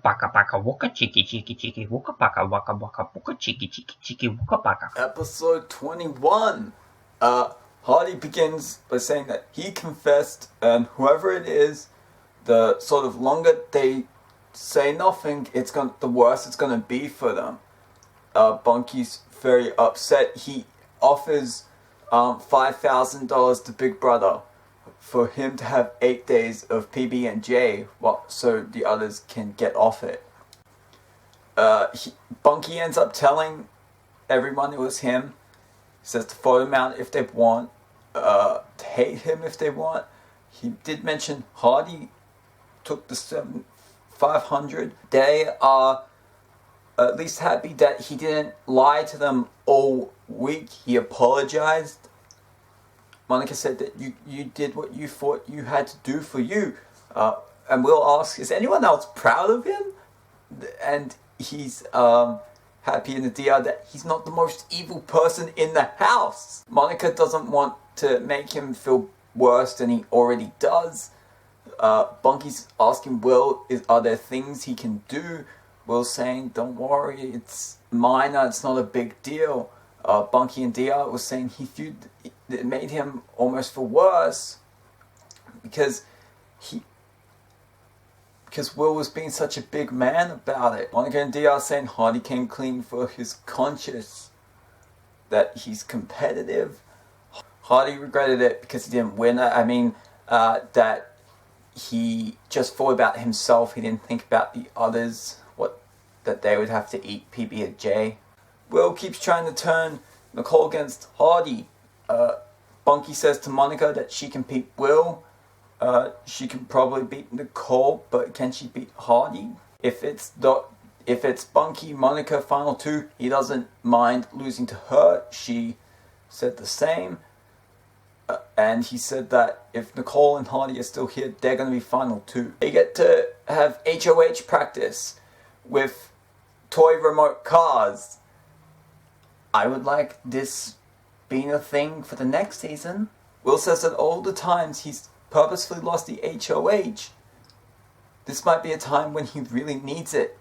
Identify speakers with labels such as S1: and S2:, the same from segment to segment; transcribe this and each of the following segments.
S1: paka paka waka chiki chiki chiki waka paka waka waka waka chiki chiki chiki waka paka.
S2: Episode 21. Hardy begins by saying that he confessed, and whoever it is, the sort of longer they say nothing, the worse it's gonna be for them. Bunky's very upset. He offers $5,000 to Big Brother for him to have 8 days of PB&J, so the others can get off it. Bunky ends up telling everyone it was him. He says to vote him out if they want, to hate him if they want. He did mention Hardy took the 500. They are at least happy that he didn't lie to them all week. He apologized. Monica said that you did what you thought you had to do for you. And Will asks, is anyone else proud of him? And he's happy in the DR that he's not the most evil person in the house. Monica doesn't want to make him feel worse than he already does. Bunky's asking Will, are there things he can do? Will's saying, don't worry, it's minor, it's not a big deal. Bunky and DR was saying it made him almost feel worse because Will was being such a big man about it. Monica and DR saying Hardy came clean for his conscience, that he's competitive. Hardy regretted it because he didn't win. That he just thought about himself. He didn't think about the others, that they would have to eat PB&J. Will keeps trying to turn Nicole against Hardy. Bunky says to Monica that she can beat Will. She can probably beat Nicole, but can she beat Hardy? If it's Bunky, Monica, final two, he doesn't mind losing to her. She said the same. And he said that if Nicole and Hardy are still here, they're going to be final two. They get to have HOH practice with toy remote cars. I would like this being a thing for the next season. Will says that all the times he's purposefully lost the HOH, this might be a time when he really needs it.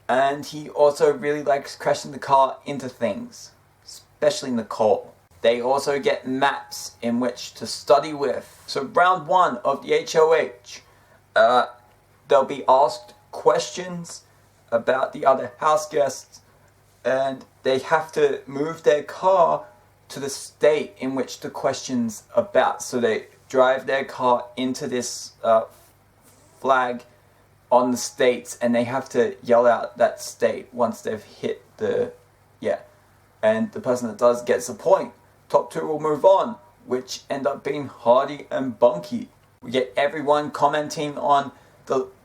S2: And he also really likes crashing the car into things, especially Nicole. They also get maps in which to study with. So round one of the HOH, they'll be asked questions about the other house guests, and they have to move their car to the state in which the question's about. So they drive their car into this flag on the states, and they have to yell out that state once they've hit and the person that does gets a point. Top two will move on, which end up being Hardy and Bunky. We get everyone commenting on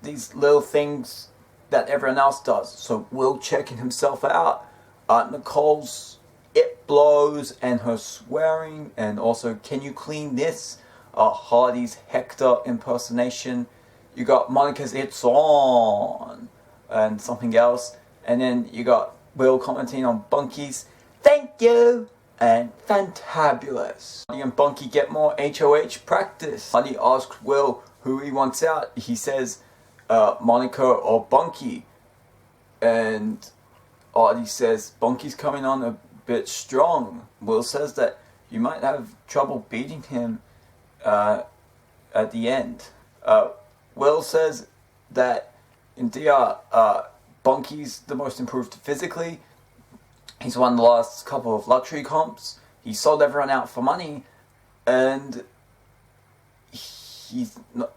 S2: these little things that everyone else does. So Will checking himself out, Nicole's it blows and her swearing, and also can you clean this? Hardy's Hector impersonation. You got Monica's it's on and something else, and then you got Will commenting on Bunky's thank you and fantabulous. Hardy and Bunky get more HOH practice. Hardy asks Will who he wants out. He says Monica or Bunky, and Hardy says Bunky's coming on a bit strong. Will says that you might have trouble beating him at the end. Will says that in DR, Bunky's the most improved physically. He's won the last couple of luxury comps. He sold everyone out for money, and he's not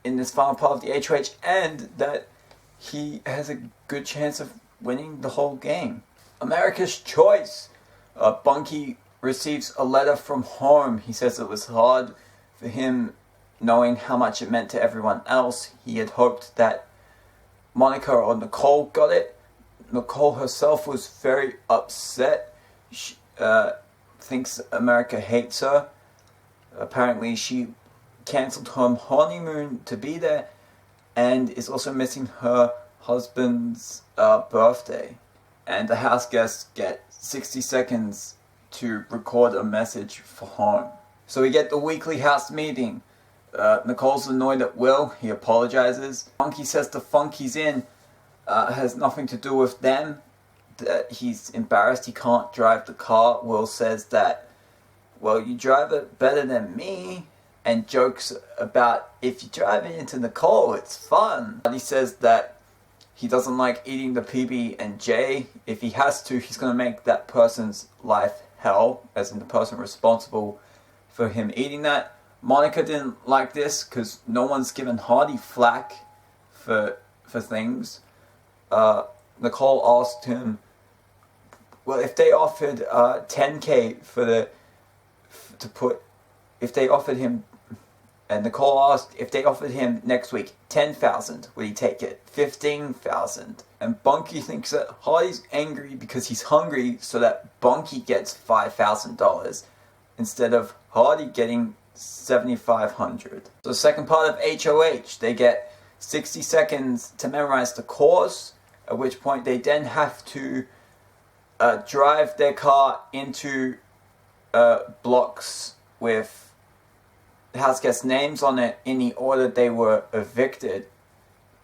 S2: in this final part of the HOH, and that he has a good chance of winning the whole game. America's Choice. Bunky receives a letter from home. He says it was hard for him knowing how much it meant to everyone else. He had hoped that Monica or Nicole got it. Nicole herself was very upset. She thinks America hates her. Apparently she cancelled her honeymoon to be there, and is also missing her husband's birthday. And the house guests get 60 seconds to record a message for home. So we get the weekly house meeting. Nicole's annoyed at Will. He apologizes. Funky says to Funky's in has nothing to do with them. That he's embarrassed he can't drive the car. Will says that, well, you drive it better than me, and jokes about if you drive it into Nicole, it's fun. He says that he doesn't like eating the PB&J. If he has to, he's going to make that person's life hell, as in the person responsible for him eating that. Monica didn't like this because no one's given Hardy flack for things. Nicole asked him, well, if they offered $10K if they offered him, and Nicole asked if they offered him next week $10,000, would he take it? $15,000. And Bunky thinks that Hardy's angry because he's hungry, so that Bunky gets $5,000 instead of Hardy getting $7,500. So the second part of HOH, they get 60 seconds to memorize the course, at which point they then have to drive their car into blocks with house guest names on it in the order they were evicted.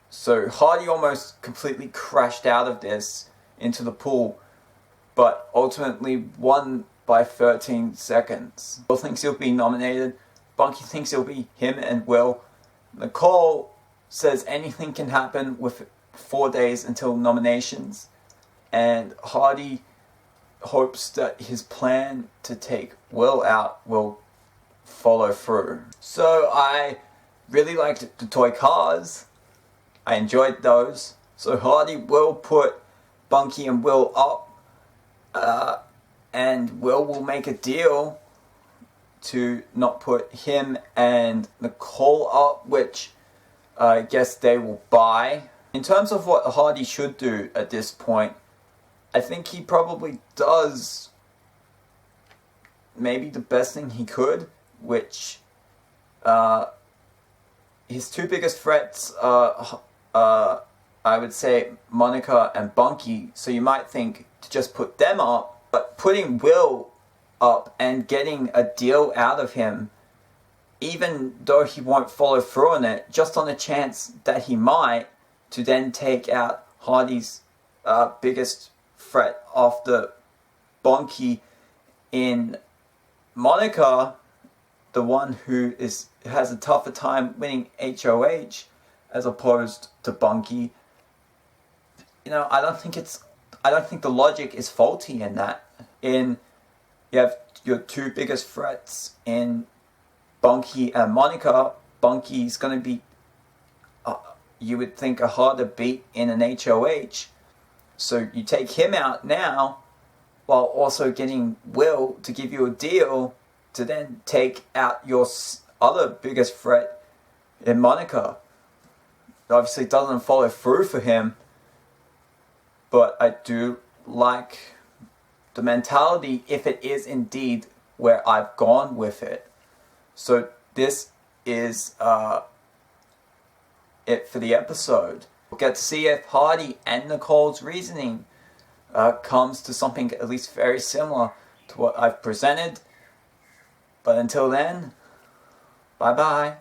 S2: So Hardy almost completely crashed out of this into the pool, but ultimately won by 13 seconds. Will thinks he'll be nominated. Bunky thinks it'll be him and Will. Nicole says anything can happen with 4 days until nominations. And Hardy hopes that his plan to take Will out will follow through. So I really liked the toy cars. I enjoyed those. So Hardy will put Bunky and Will up, and Will make a deal to not put him and Nicole up, which I guess they will buy. In terms of what Hardy should do at this point, I think he probably does maybe the best thing he could, which his two biggest threats are, I would say, Monica and Bunky. So you might think to just put them up, but putting Will up and getting a deal out of him, even though he won't follow through on it, just on the chance that he might, to then take out Hardy's biggest threat after Bunky in Monica, the one who has a tougher time winning HOH as opposed to Bunky. You know, I don't think the logic is faulty in that. You have your two biggest threats in Bunky and Monica. Bunky's going to be, you would think, a harder beat in an HOH. So you take him out now, while also getting Will to give you a deal to then take out your other biggest threat in Monica. It obviously doesn't follow through for him, but I do like the mentality if it is indeed where I've gone with it. So this is it for the episode. We'll get to see if Hardy and Nicole's reasoning comes to something at least very similar to what I've presented. But until then, bye bye.